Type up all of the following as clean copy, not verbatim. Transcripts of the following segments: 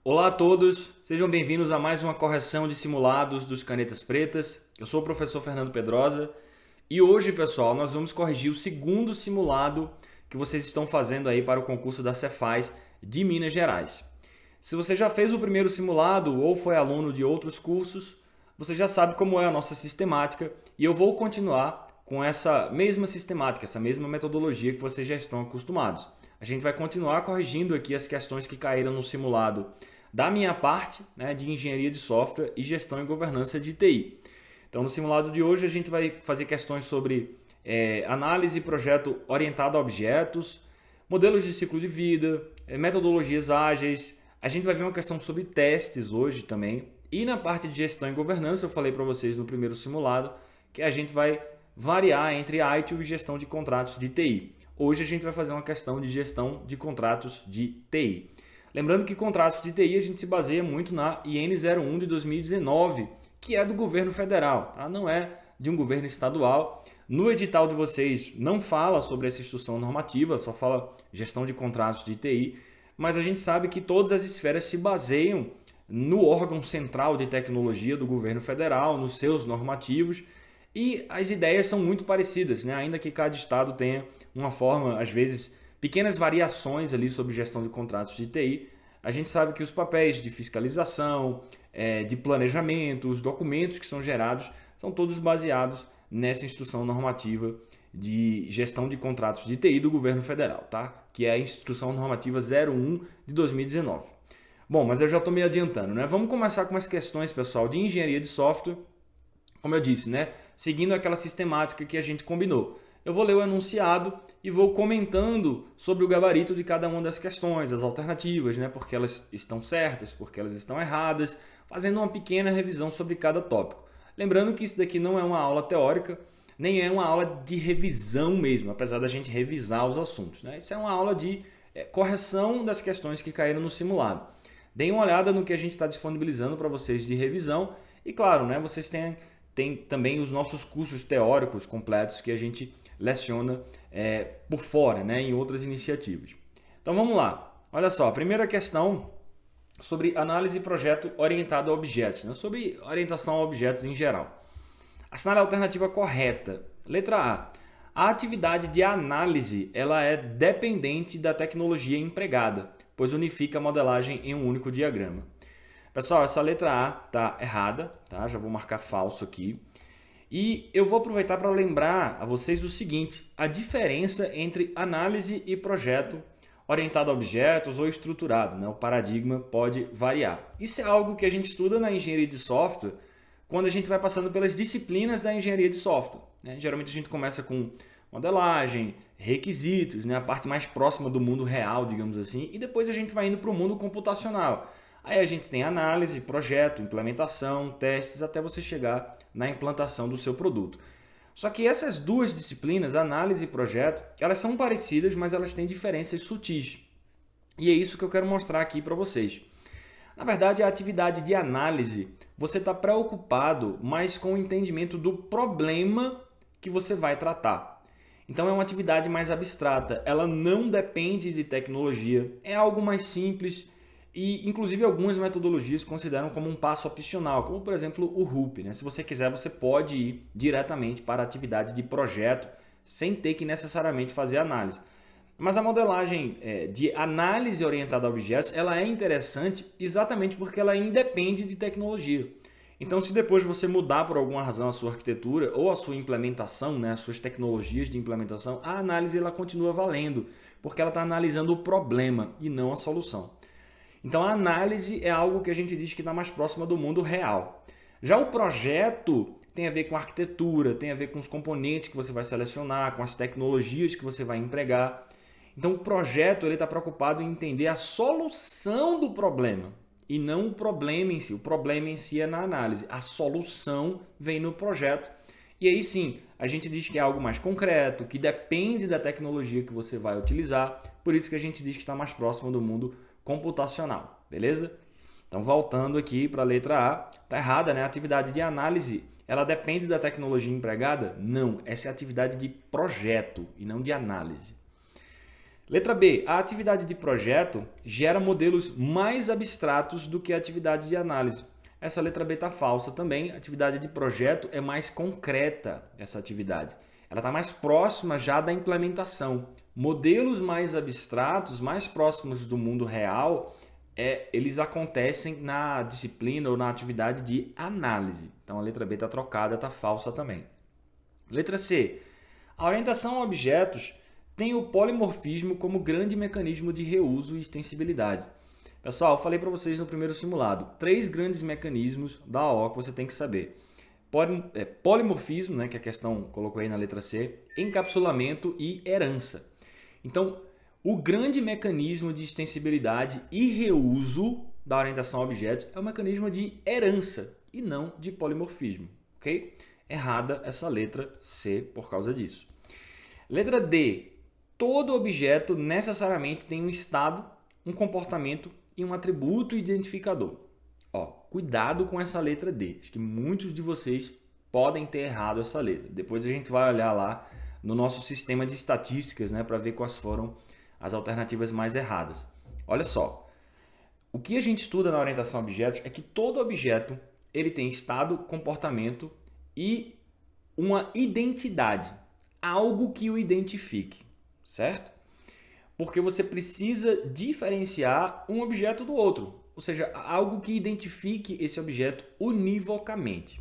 Olá a todos, sejam bem-vindos a mais uma correção de simulados dos Canetas Pretas. Eu sou o professor Fernando Pedrosa e hoje, pessoal, nós vamos corrigir o segundo simulado que vocês estão fazendo aí para o concurso da Cefaz de Minas Gerais. Se você já fez o primeiro simulado ou foi aluno de outros cursos, você já sabe como é a nossa sistemática e eu vou continuar com essa mesma sistemática, essa mesma metodologia que vocês já estão acostumados. A gente vai continuar corrigindo aqui as questões que caíram no simulado da minha parte, né, de engenharia de software e gestão e governança de TI. Então, no simulado de hoje, a gente vai fazer questões sobre análise e projeto orientado a objetos, modelos de ciclo de vida, metodologias ágeis. A gente vai ver uma questão sobre testes hoje também. E na parte de gestão e governança, eu falei para vocês no primeiro simulado que a gente vai variar entre ITIL e gestão de contratos de TI. Hoje a gente vai fazer uma questão de gestão de contratos de TI. Lembrando que contratos de TI a gente se baseia muito na IN 01 de 2019, que é do governo federal, tá? Não é de um governo estadual. No edital de vocês não fala sobre essa instrução normativa, só fala gestão de contratos de TI, mas a gente sabe que todas as esferas se baseiam no órgão central de tecnologia do governo federal, nos seus normativos, e as ideias são muito parecidas, né? Ainda que cada estado tenha uma forma, às vezes, pequenas variações ali sobre gestão de contratos de TI. A gente sabe que os papéis de fiscalização, de planejamento, os documentos que são gerados, são todos baseados nessa instrução normativa de gestão de contratos de TI do governo federal, tá? Que é a instrução normativa 01 de 2019. Bom, mas eu já estou me adiantando, né? Vamos começar com as questões, pessoal, de engenharia de software. Como eu disse, né? Seguindo aquela sistemática que a gente combinou. Eu vou ler o enunciado e vou comentando sobre o gabarito de cada uma das questões, as alternativas, né? Porque elas estão certas, porque elas estão erradas, fazendo uma pequena revisão sobre cada tópico. Lembrando que isso daqui não é uma aula teórica, nem é uma aula de revisão mesmo, apesar da gente revisar os assuntos, né? Isso é uma aula de correção das questões que caíram no simulado. Deem uma olhada no que a gente está disponibilizando para vocês de revisão e, claro, né, vocês têm também os nossos cursos teóricos completos que a gente leciona por fora, né, em outras iniciativas. Então vamos lá. Olha só, a primeira questão sobre análise e projeto orientado a objetos, né, sobre orientação a objetos em geral. Assinale a alternativa correta. Letra A. A atividade de análise ela é dependente da tecnologia empregada, pois unifica a modelagem em um único diagrama. Pessoal, essa letra A está errada, tá? Já vou marcar falso aqui. E eu vou aproveitar para lembrar a vocês o seguinte, a diferença entre análise e projeto orientado a objetos ou estruturado, né? O paradigma pode variar. Isso é algo que a gente estuda na engenharia de software quando a gente vai passando pelas disciplinas da engenharia de software, né? Geralmente a gente começa com modelagem, requisitos, né? A parte mais próxima do mundo real, digamos assim, e depois a gente vai indo para o mundo computacional. Aí a gente tem análise, projeto, implementação, testes, até você chegar na implantação do seu produto. Só que essas duas disciplinas, análise e projeto, elas são parecidas, mas elas têm diferenças sutis. E é isso que eu quero mostrar aqui para vocês. Na verdade, a atividade de análise, você está preocupado mais com o entendimento do problema que você vai tratar. Então é uma atividade mais abstrata, ela não depende de tecnologia, é algo mais simples e inclusive algumas metodologias consideram como um passo opcional, como por exemplo o RUP, né? Se você quiser, você pode ir diretamente para a atividade de projeto sem ter que necessariamente fazer análise. Mas a modelagem de análise orientada a objetos, ela é interessante exatamente porque ela independe de tecnologia. Então, se depois você mudar por alguma razão a sua arquitetura ou a sua implementação, né, as suas tecnologias de implementação, a análise ela continua valendo, porque ela está analisando o problema e não a solução. Então, a análise é algo que a gente diz que está mais próxima do mundo real. Já o projeto tem a ver com a arquitetura, tem a ver com os componentes que você vai selecionar, com as tecnologias que você vai empregar. Então, o projeto está preocupado em entender a solução do problema e não o problema em si. O problema em si é na análise. A solução vem no projeto. E aí sim, a gente diz que é algo mais concreto, que depende da tecnologia que você vai utilizar. Por isso que a gente diz que está mais próximo do mundo computacional, beleza? Então, voltando aqui para a letra A, tá errada, né? A atividade de análise, ela depende da tecnologia empregada? Não, essa é a atividade de projeto e não de análise. Letra B, a atividade de projeto gera modelos mais abstratos do que a atividade de análise. Essa letra B está falsa também. A atividade de projeto é mais concreta, essa atividade. Ela está mais próxima já da implementação. Modelos mais abstratos, mais próximos do mundo real, eles acontecem na disciplina ou na atividade de análise. Então a letra B está trocada, está falsa também. Letra C, a orientação a objetos tem o polimorfismo como grande mecanismo de reuso e extensibilidade. Pessoal, eu falei para vocês no primeiro simulado, 3 grandes mecanismos da OO que você tem que saber. Polimorfismo, né, que a questão colocou aí na letra C, encapsulamento e herança. Então, o grande mecanismo de extensibilidade e reuso da orientação a objetos é o mecanismo de herança e não de polimorfismo, ok? Errada essa letra C por causa disso. Letra D. Todo objeto necessariamente tem um estado, um comportamento e um atributo identificador. Cuidado com essa letra D. Acho que muitos de vocês podem ter errado essa letra. Depois a gente vai olhar lá no nosso sistema de estatísticas, né, para ver quais foram as alternativas mais erradas. Olha só. O que a gente estuda na orientação a objetos é que todo objeto ele tem estado, comportamento e uma identidade. Algo que o identifique. Certo? Porque você precisa diferenciar um objeto do outro, ou seja, algo que identifique esse objeto univocamente.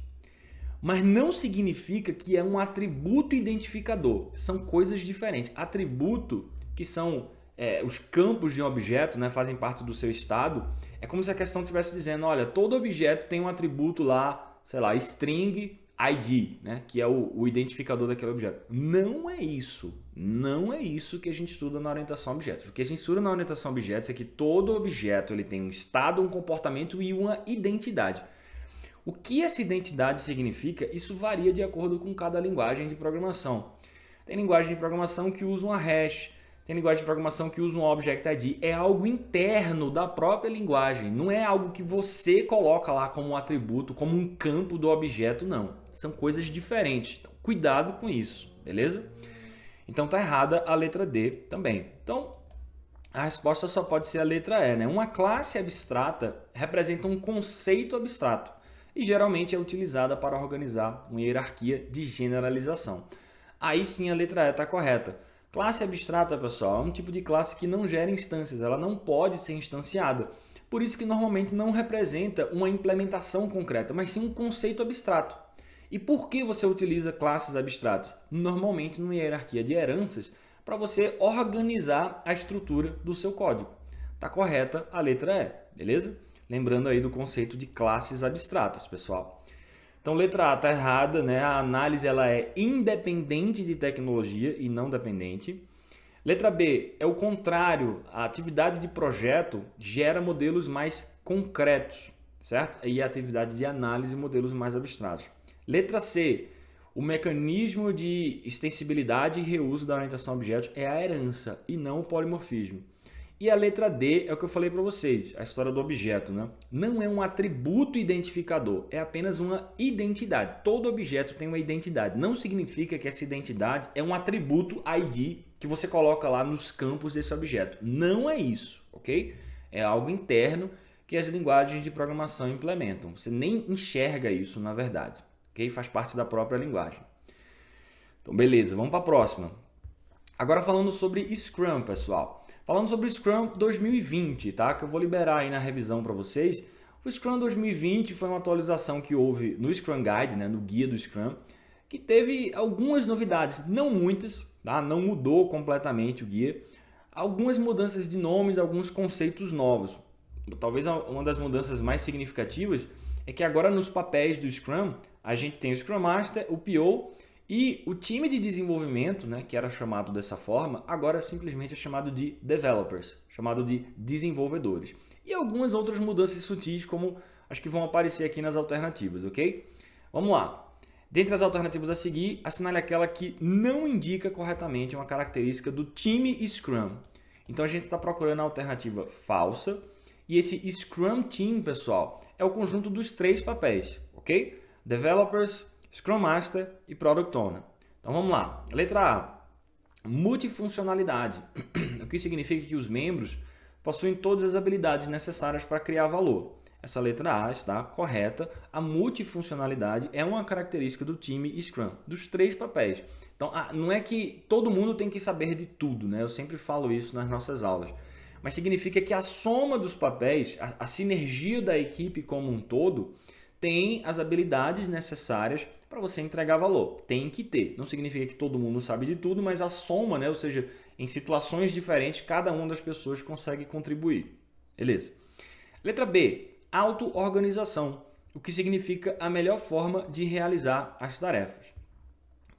Mas não significa que é um atributo identificador, são coisas diferentes. Atributo, que são os campos de um objeto, né, fazem parte do seu estado, é como se a questão estivesse dizendo, olha, todo objeto tem um atributo lá, sei lá, string ID, né, que é o identificador daquele objeto. Não é isso. Não é isso que a gente estuda na orientação a objetos. O que a gente estuda na orientação a objetos é que todo objeto ele tem um estado, um comportamento e uma identidade. O que essa identidade significa, isso varia de acordo com cada linguagem de programação. Tem linguagem de programação que usa uma hash, tem linguagem de programação que usa um Object ID. É algo interno da própria linguagem, não é algo que você coloca lá como um atributo, como um campo do objeto, não. São coisas diferentes. Então, cuidado com isso, beleza? Então tá errada a letra D também. Então a resposta só pode ser a letra E, né? Uma classe abstrata representa um conceito abstrato e geralmente é utilizada para organizar uma hierarquia de generalização. Aí sim a letra E está correta. Classe abstrata, pessoal, é um tipo de classe que não gera instâncias, ela não pode ser instanciada. Por isso que normalmente não representa uma implementação concreta, mas sim um conceito abstrato. E por que você utiliza classes abstratas? Normalmente numa hierarquia de heranças, para você organizar a estrutura do seu código. Está correta a letra E, beleza? Lembrando aí do conceito de classes abstratas, pessoal. Então, letra A está errada, né? A análise ela é independente de tecnologia e não dependente. Letra B é o contrário, a atividade de projeto gera modelos mais concretos, certo? E a atividade de análise, modelos mais abstratos. Letra C, o mecanismo de extensibilidade e reuso da orientação a objetos é a herança e não o polimorfismo. E a letra D é o que eu falei para vocês, a história do objeto, né? Não é um atributo identificador, é apenas uma identidade. Todo objeto tem uma identidade. Não significa que essa identidade é um atributo ID que você coloca lá nos campos desse objeto. Não é isso, ok? É algo interno que as linguagens de programação implementam. Você nem enxerga isso, na verdade, ok? Faz parte da própria linguagem. Então, beleza, vamos para a próxima. Agora falando sobre Scrum, pessoal. Falando sobre o Scrum 2020, tá? Que eu vou liberar aí na revisão para vocês. O Scrum 2020 foi uma atualização que houve no Scrum Guide, né? No guia do Scrum, que teve algumas novidades, não muitas, tá? Não mudou completamente o guia. Algumas mudanças de nomes, alguns conceitos novos. Talvez uma das mudanças mais significativas é que agora nos papéis do Scrum, a gente tem o Scrum Master, o PO e o time de desenvolvimento, né, que era chamado dessa forma, agora simplesmente é chamado de developers, chamado de desenvolvedores. E algumas outras mudanças sutis, como acho que vão aparecer aqui nas alternativas, ok? Vamos lá. Dentre as alternativas a seguir, assinale aquela que não indica corretamente uma característica do time Scrum. Então a gente está procurando a alternativa falsa. E esse Scrum Team, pessoal, é o conjunto dos 3 papéis, ok? Developers, Scrum Master e Product Owner. Então vamos lá. Letra A. Multifuncionalidade, o que significa que os membros possuem todas as habilidades necessárias para criar valor. Essa letra A está correta. A multifuncionalidade é uma característica do time Scrum, dos 3 papéis. Então, não é que todo mundo tem que saber de tudo, né? Eu sempre falo isso nas nossas aulas. Mas significa que a soma dos papéis, a sinergia da equipe como um todo, tem as habilidades necessárias para você entregar valor. Tem que ter. Não significa que todo mundo sabe de tudo, mas a soma, né? Ou seja, em situações diferentes, cada uma das pessoas consegue contribuir. Beleza? Letra B. Auto-organização, o que significa a melhor forma de realizar as tarefas.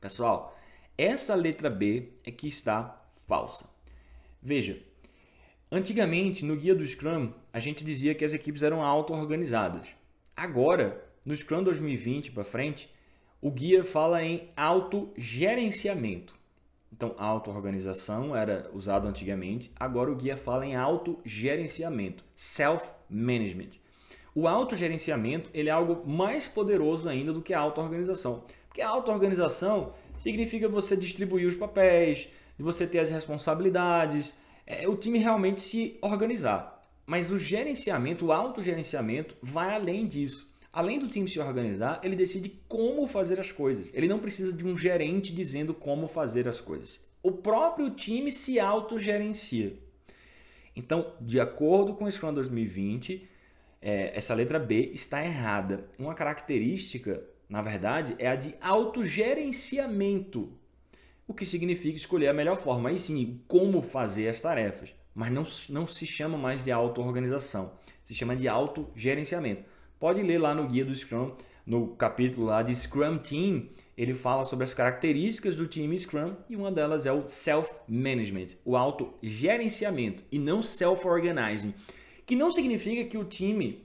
Pessoal, essa letra B é que está falsa. Veja, antigamente no guia do Scrum, a gente dizia que as equipes eram auto-organizadas. Agora, no Scrum 2020 para frente, o guia fala em autogerenciamento. Então, auto-organização era usado antigamente, agora o guia fala em autogerenciamento, self-management. O autogerenciamento ele é algo mais poderoso ainda do que a auto-organização. Porque a auto-organização significa você distribuir os papéis, você ter as responsabilidades, o time realmente se organizar. Mas o gerenciamento, o autogerenciamento vai além disso. Além do time se organizar, ele decide como fazer as coisas. Ele não precisa de um gerente dizendo como fazer as coisas. O próprio time se autogerencia. Então, de acordo com o Scrum 2020, essa letra B está errada. Uma característica, na verdade, é a de autogerenciamento, o que significa escolher a melhor forma. Aí sim, como fazer as tarefas, mas não se chama mais de auto-organização, se chama de autogerenciamento. Pode ler lá no guia do Scrum, no capítulo lá de Scrum Team, ele fala sobre as características do time Scrum e uma delas é o self-management, o autogerenciamento e não self-organizing. Que não significa que o time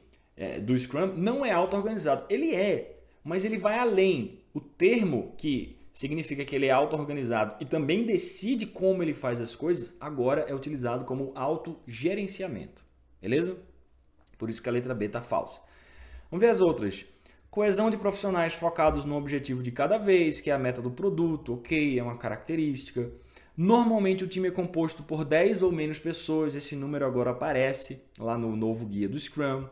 do Scrum não é auto-organizado. Ele é, mas ele vai além. O termo que significa que ele é auto-organizado e também decide como ele faz as coisas, agora é utilizado como autogerenciamento. Beleza? Por isso que a letra B está falsa. Vamos ver as outras. Coesão de profissionais focados no objetivo de cada vez, que é a meta do produto, ok, é uma característica. Normalmente o time é composto por 10 ou menos pessoas, esse número agora aparece lá no novo guia do Scrum.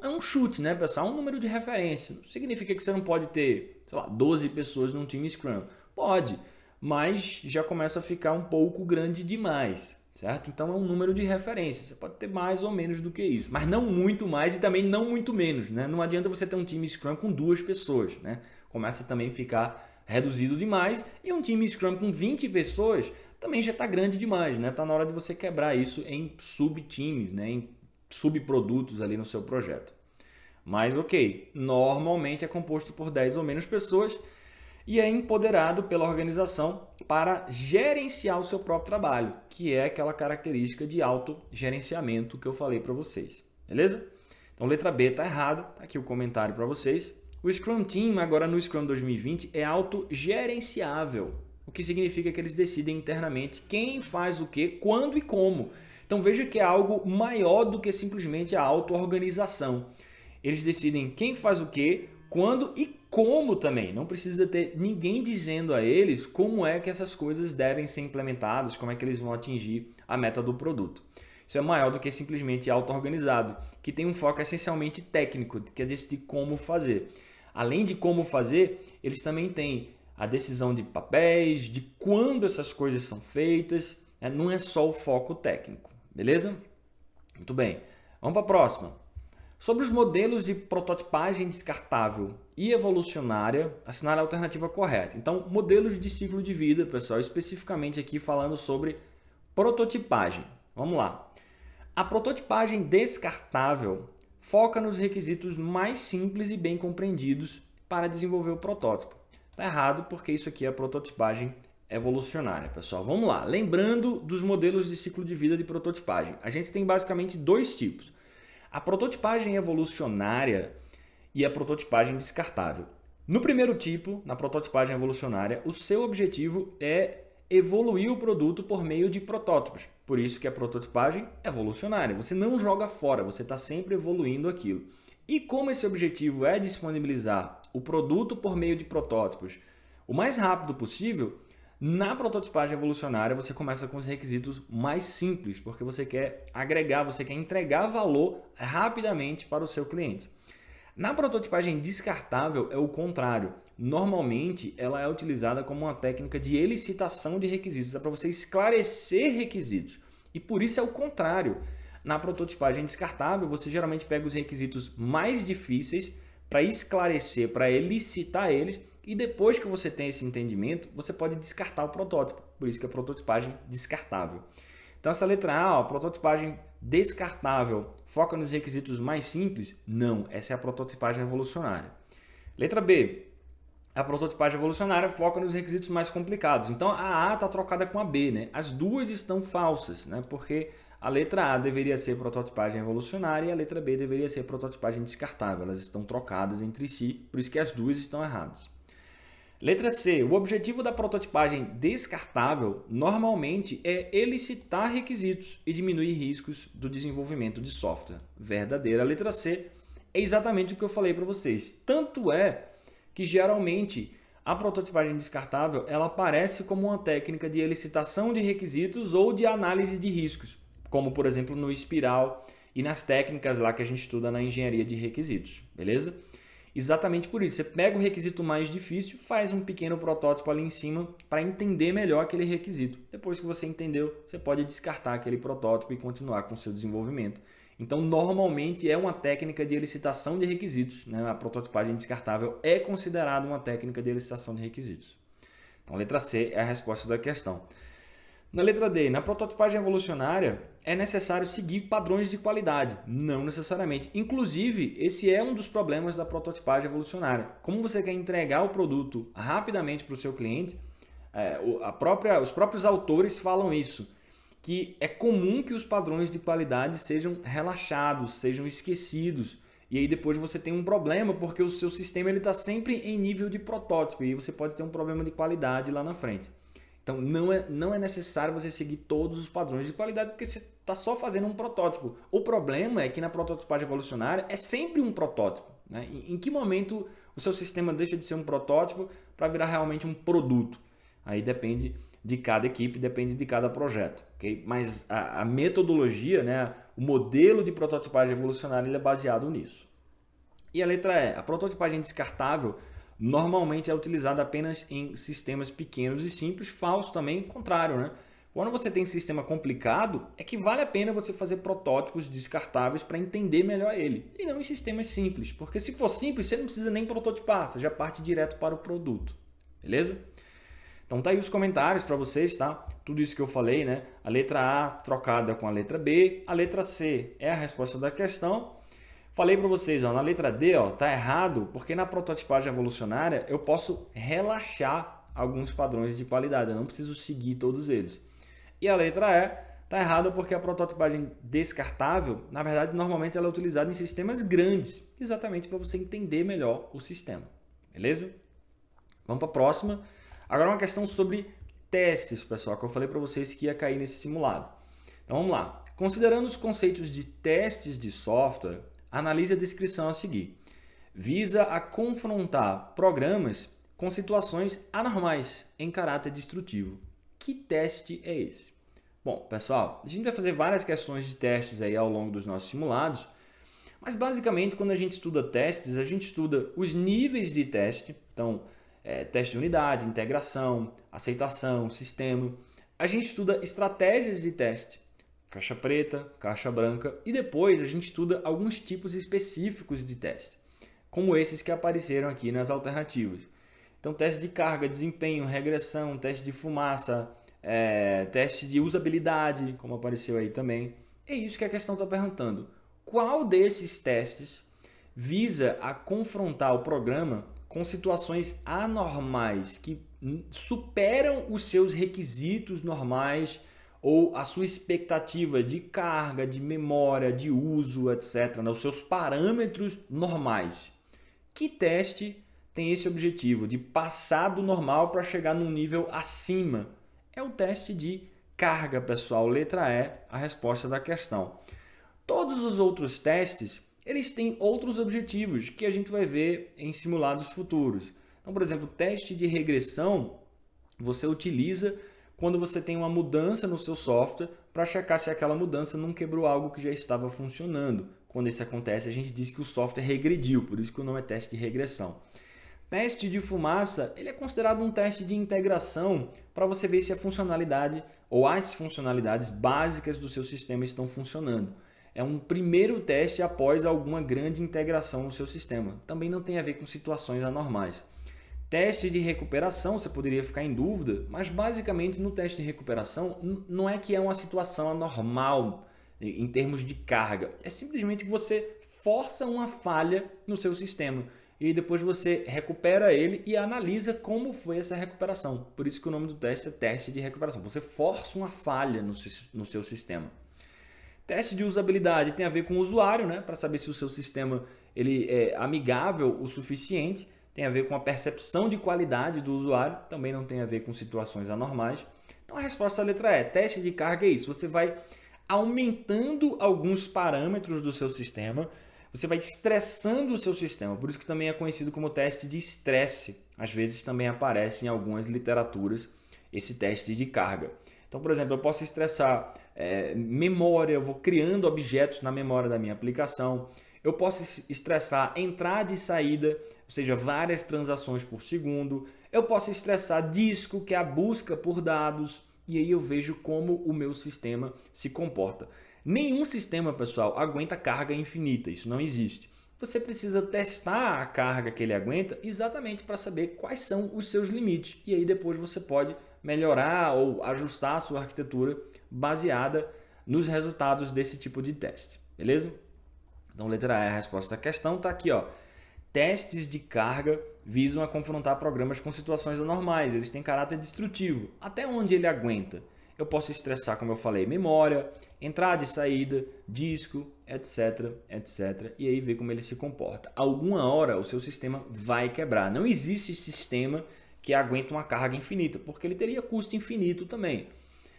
É um chute, né, pessoal? É um número de referência. Não significa que você não pode ter, sei lá, 12 pessoas num time Scrum. Pode, mas já começa a ficar um pouco grande demais, certo? Então é um número de referência. Você pode ter mais ou menos do que isso, mas não muito mais e também não muito menos, né? Não adianta você ter um time Scrum com 2 pessoas, né? Começa também a ficar reduzido demais, e um time Scrum com 20 pessoas também já está grande demais, né? Tá na hora de você quebrar isso em subtimes, né? Em subprodutos ali no seu projeto. Mas ok, normalmente é composto por 10 ou menos pessoas e é empoderado pela organização para gerenciar o seu próprio trabalho, que é aquela característica de autogerenciamento que eu falei para vocês, beleza? Então letra B está errada, tá aqui o comentário para vocês. O Scrum Team, agora no Scrum 2020, é autogerenciável, o que significa que eles decidem internamente quem faz o que, quando e como. Então veja que é algo maior do que simplesmente a auto-organização. Eles decidem quem faz o que, quando e como também. Não precisa ter ninguém dizendo a eles como é que essas coisas devem ser implementadas, como é que eles vão atingir a meta do produto. Isso é maior do que simplesmente auto-organizado, que tem um foco essencialmente técnico, que é decidir como fazer. Além de como fazer, eles também têm a decisão de papéis, de quando essas coisas são feitas. Não é só o foco técnico, beleza? Muito bem. Vamos para a próxima. Sobre os modelos de prototipagem descartável e evolucionária, assinale a alternativa correta. Então, modelos de ciclo de vida, pessoal, especificamente aqui falando sobre prototipagem. Vamos lá. A prototipagem descartável foca nos requisitos mais simples e bem compreendidos para desenvolver o protótipo. Está errado porque isso aqui é a prototipagem evolucionária, pessoal. Vamos lá. Lembrando dos modelos de ciclo de vida de prototipagem. A gente tem basicamente 2 tipos. A prototipagem evolucionária e a prototipagem descartável. No primeiro tipo, na prototipagem evolucionária, o seu objetivo é evoluir o produto por meio de protótipos. Por isso que é prototipagem evolucionária. Você não joga fora, você está sempre evoluindo aquilo. E como esse objetivo é disponibilizar o produto por meio de protótipos o mais rápido possível, Na prototipagem evolucionária, você começa com os requisitos mais simples, porque você quer agregar, você quer entregar valor rapidamente para o seu cliente. Na prototipagem descartável é o contrário. Normalmente, ela é utilizada como uma técnica de elicitação de requisitos, é para você esclarecer requisitos. E por isso é o contrário. Na prototipagem descartável, você geralmente pega os requisitos mais difíceis para esclarecer, para elicitar eles, e depois que você tem esse entendimento, você pode descartar o protótipo. Por isso que é prototipagem descartável. Então essa letra A, a prototipagem descartável, foca nos requisitos mais simples? Não, essa é a prototipagem evolucionária. Letra B, a prototipagem evolucionária foca nos requisitos mais complicados. Então a A está trocada com a B, né? As duas estão falsas, né? Porque a letra A deveria ser prototipagem evolucionária e a letra B deveria ser prototipagem descartável. Elas estão trocadas entre si, por isso que as duas estão erradas. Letra C. O objetivo da prototipagem descartável normalmente é elicitar requisitos e diminuir riscos do desenvolvimento de software. Verdadeira. A letra C é exatamente o que eu falei para vocês. Tanto é que geralmente a prototipagem descartável ela aparece como uma técnica de elicitação de requisitos ou de análise de riscos, como por exemplo no Espiral e nas técnicas lá que a gente estuda na engenharia de requisitos, beleza? Exatamente por isso, você pega o requisito mais difícil, faz um pequeno protótipo ali em cima para entender melhor aquele requisito. Depois que você entendeu, você pode descartar aquele protótipo e continuar com o seu desenvolvimento. Então, normalmente é uma técnica de elicitação de requisitos, né? A prototipagem descartável é considerada uma técnica de elicitação de requisitos. Então, a letra C é a resposta da questão. Na letra D, na prototipagem evolucionária, é necessário seguir padrões de qualidade. Não necessariamente. Inclusive, esse é um dos problemas da prototipagem evolucionária. Como você quer entregar o produto rapidamente para o seu cliente, os próprios autores falam isso, que é comum que os padrões de qualidade sejam relaxados, sejam esquecidos. E aí depois você tem um problema, porque o seu sistema está sempre em nível de protótipo e aí você pode ter um problema de qualidade lá na frente. Então, não é necessário você seguir todos os padrões de qualidade, porque você está só fazendo um protótipo. O problema é que na prototipagem evolucionária é sempre um protótipo, né? Em que momento o seu sistema deixa de ser um protótipo para virar realmente um produto? Aí depende de cada equipe, depende de cada projeto. Okay? Mas a metodologia, né, o modelo de prototipagem evolucionária ele é baseado nisso. E a letra E, a prototipagem descartável normalmente é utilizada apenas em sistemas pequenos e simples, falso também, contrário, né? Quando você tem sistema complicado, é que vale a pena você fazer protótipos descartáveis para entender melhor ele, e não em sistemas simples, porque se for simples, você não precisa nem prototipar, você já parte direto para o produto, beleza? Então tá aí os comentários para vocês, tá? Tudo isso que eu falei, né? A letra A trocada com a letra B, a letra C é a resposta da questão. Falei para vocês, ó, na letra D, ó, tá errado, porque na prototipagem evolucionária eu posso relaxar alguns padrões de qualidade, eu não preciso seguir todos eles. E a letra E tá errada porque a prototipagem descartável, na verdade, normalmente ela é utilizada em sistemas grandes, exatamente para você entender melhor o sistema. Beleza? Vamos para a próxima. Agora uma questão sobre testes, pessoal, que eu falei para vocês que ia cair nesse simulado. Então vamos lá. Considerando os conceitos de testes de software, analise a descrição a seguir. Visa a confrontar programas com situações anormais em caráter destrutivo. Que teste é esse? Bom, pessoal, a gente vai fazer várias questões de testes aí ao longo dos nossos simulados, mas basicamente quando a gente estuda testes, a gente estuda os níveis de teste, então teste de unidade, integração, aceitação, sistema. A gente estuda estratégias de teste, caixa preta, caixa branca, e depois a gente estuda alguns tipos específicos de teste, como esses que apareceram aqui nas alternativas. Então, teste de carga, desempenho, regressão, teste de fumaça, teste de usabilidade, como apareceu aí também. É isso que a questão está perguntando. Qual desses testes visa a confrontar o programa com situações anormais que superam os seus requisitos normais ou a sua expectativa de carga, de memória, de uso, etc., né? Os seus parâmetros normais? Que teste tem esse objetivo de passar do normal para chegar num nível acima? É o teste de carga, pessoal. Letra E, a resposta da questão. Todos os outros testes, eles têm outros objetivos que a gente vai ver em simulados futuros. Então, por exemplo, o teste de regressão, você utiliza quando você tem uma mudança no seu software para checar se aquela mudança não quebrou algo que já estava funcionando. Quando isso acontece, a gente diz que o software regrediu, por isso que o nome é teste de regressão. Teste de fumaça, ele é considerado um teste de integração para você ver se a funcionalidade ou as funcionalidades básicas do seu sistema estão funcionando. É um primeiro teste após alguma grande integração no seu sistema. Também não tem a ver com situações anormais. Teste de recuperação, você poderia ficar em dúvida, mas basicamente no teste de recuperação não é que é uma situação anormal em termos de carga. É simplesmente que você força uma falha no seu sistema e depois você recupera ele e analisa como foi essa recuperação. Por isso que o nome do teste é teste de recuperação. Você força uma falha no seu sistema. Teste de usabilidade tem a ver com o usuário, né? Para saber se o seu sistema ele é amigável o suficiente. Tem a ver com a percepção de qualidade do usuário, também não tem a ver com situações anormais. Então a resposta à letra E, teste de carga é isso. Você vai aumentando alguns parâmetros do seu sistema, você vai estressando o seu sistema, por isso que também é conhecido como teste de estresse. Às vezes também aparece em algumas literaturas esse teste de carga. Então, por exemplo, eu posso estressar memória, eu vou criando objetos na memória da minha aplicação. Eu posso estressar entrada e saída, ou seja, várias transações por segundo. Eu posso estressar disco, que é a busca por dados. E aí eu vejo como o meu sistema se comporta. Nenhum sistema, pessoal, aguenta carga infinita. Isso não existe. Você precisa testar a carga que ele aguenta exatamente para saber quais são os seus limites. E aí depois você pode melhorar ou ajustar a sua arquitetura baseada nos resultados desse tipo de teste. Beleza? Então, letra A é a resposta à questão. Está aqui, ó. Testes de carga visam a confrontar programas com situações anormais. Eles têm caráter destrutivo. Até onde ele aguenta? Eu posso estressar, como eu falei, memória, entrada e saída, disco, etc, etc. E aí ver como ele se comporta. Alguma hora o seu sistema vai quebrar. Não existe sistema que aguenta uma carga infinita, porque ele teria custo infinito também.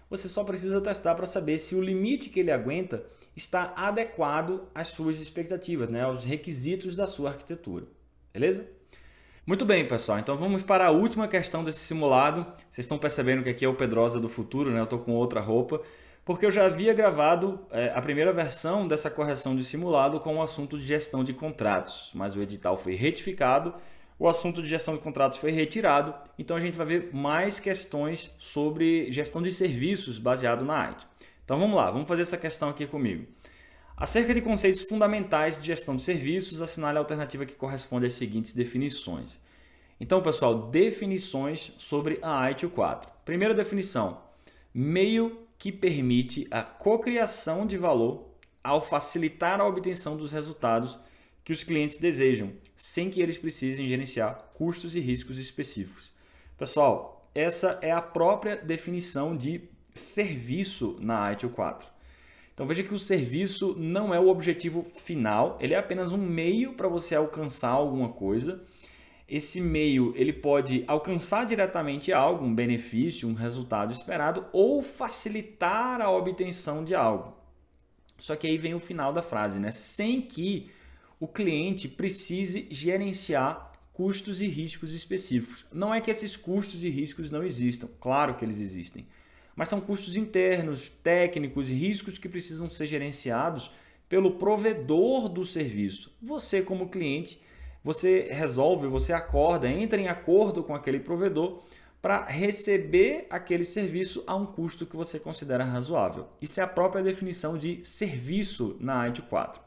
Você só precisa testar para saber se o limite que ele aguenta está adequado às suas expectativas, né? Aos requisitos da sua arquitetura. Beleza? Muito bem, pessoal. Então vamos para a última questão desse simulado. Vocês estão percebendo que aqui é o Pedrosa do futuro, né? Eu estou com outra roupa, porque eu já havia gravado a primeira versão dessa correção de simulado com o assunto de gestão de contratos, mas o edital foi retificado, o assunto de gestão de contratos foi retirado, então a gente vai ver mais questões sobre gestão de serviços baseado na IT. Então vamos lá, vamos fazer essa questão aqui comigo. Acerca de conceitos fundamentais de gestão de serviços, assinale a alternativa que corresponde às seguintes definições. Então, pessoal, definições sobre a ITIL 4. Primeira definição, meio que permite a cocriação de valor ao facilitar a obtenção dos resultados que os clientes desejam, sem que eles precisem gerenciar custos e riscos específicos. Pessoal, essa é a própria definição de serviço na ITIL 4. Então veja que o serviço não é o objetivo final, ele é apenas um meio para você alcançar alguma coisa. Esse meio ele pode alcançar diretamente algo, um benefício, um resultado esperado, ou facilitar a obtenção de algo. Só que aí vem o final da frase, né? Sem que o cliente precise gerenciar custos e riscos específicos. Não é que esses custos e riscos não existam, claro que eles existem. Mas são custos internos, técnicos e riscos que precisam ser gerenciados pelo provedor do serviço. Você, como cliente, você resolve, você acorda, entra em acordo com aquele provedor para receber aquele serviço a um custo que você considera razoável. Isso é a própria definição de serviço na ITIL 4.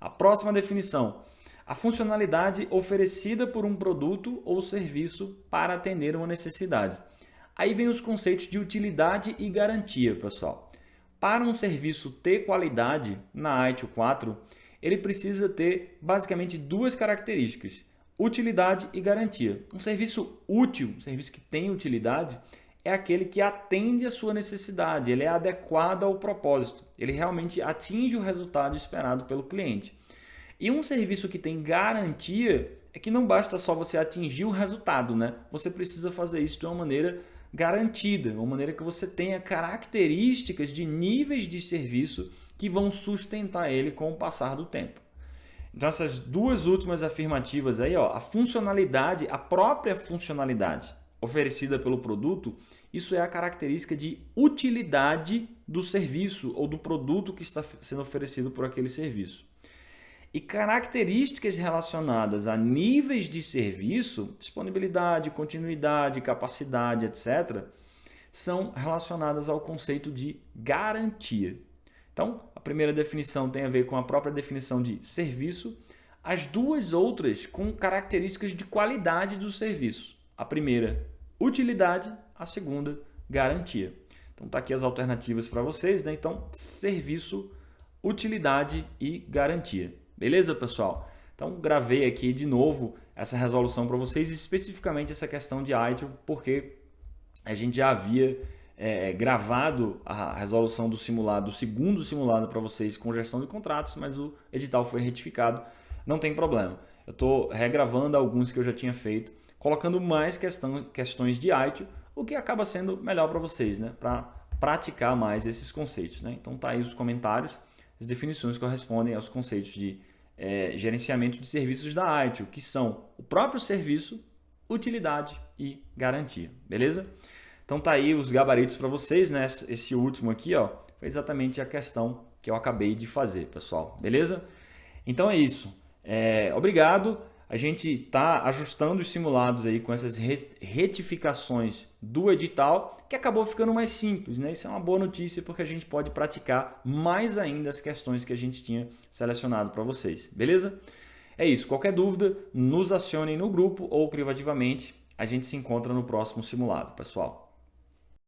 A próxima definição, a funcionalidade oferecida por um produto ou serviço para atender uma necessidade. Aí vem os conceitos de utilidade e garantia, pessoal. Para um serviço ter qualidade na ITIL 4, ele precisa ter basicamente duas características, utilidade e garantia. Um serviço útil, um serviço que tem utilidade, é aquele que atende a sua necessidade, ele é adequado ao propósito, ele realmente atinge o resultado esperado pelo cliente. E um serviço que tem garantia é que não basta só você atingir o resultado, né? Você precisa fazer isso de uma maneira garantida, uma maneira que você tenha características de níveis de serviço que vão sustentar ele com o passar do tempo. Então essas duas últimas afirmativas aí, ó, a funcionalidade, a própria funcionalidade oferecida pelo produto, isso é a característica de utilidade do serviço ou do produto que está sendo oferecido por aquele serviço. E características relacionadas a níveis de serviço, disponibilidade, continuidade, capacidade, etc., são relacionadas ao conceito de garantia. Então, a primeira definição tem a ver com a própria definição de serviço, as duas outras com características de qualidade do serviço. A primeira, utilidade, a segunda, garantia. Então, tá aqui as alternativas para vocês, né? Então, serviço, utilidade e garantia. Beleza, pessoal? Então, gravei aqui de novo essa resolução para vocês, especificamente essa questão de ITIL, porque a gente já havia gravado a resolução do simulado, do segundo simulado para vocês com gestão de contratos, mas o edital foi retificado. Não tem problema. Eu estou regravando alguns que eu já tinha feito, colocando mais questões de ITIL, o que acaba sendo melhor para vocês, né? Para praticar mais esses conceitos, né? Então tá aí os comentários. As definições correspondem aos conceitos de gerenciamento de serviços da ITIL, que são o próprio serviço, utilidade e garantia, beleza? Então tá aí os gabaritos para vocês, né? Esse último aqui, ó, foi exatamente a questão que eu acabei de fazer, pessoal, beleza? Então é isso. Obrigado. A gente está ajustando os simulados aí com essas retificações do edital, que acabou ficando mais simples, né? Isso é uma boa notícia porque a gente pode praticar mais ainda as questões que a gente tinha selecionado para vocês, beleza? É isso. Qualquer dúvida, nos acionem no grupo ou privativamente. A gente se encontra no próximo simulado, pessoal.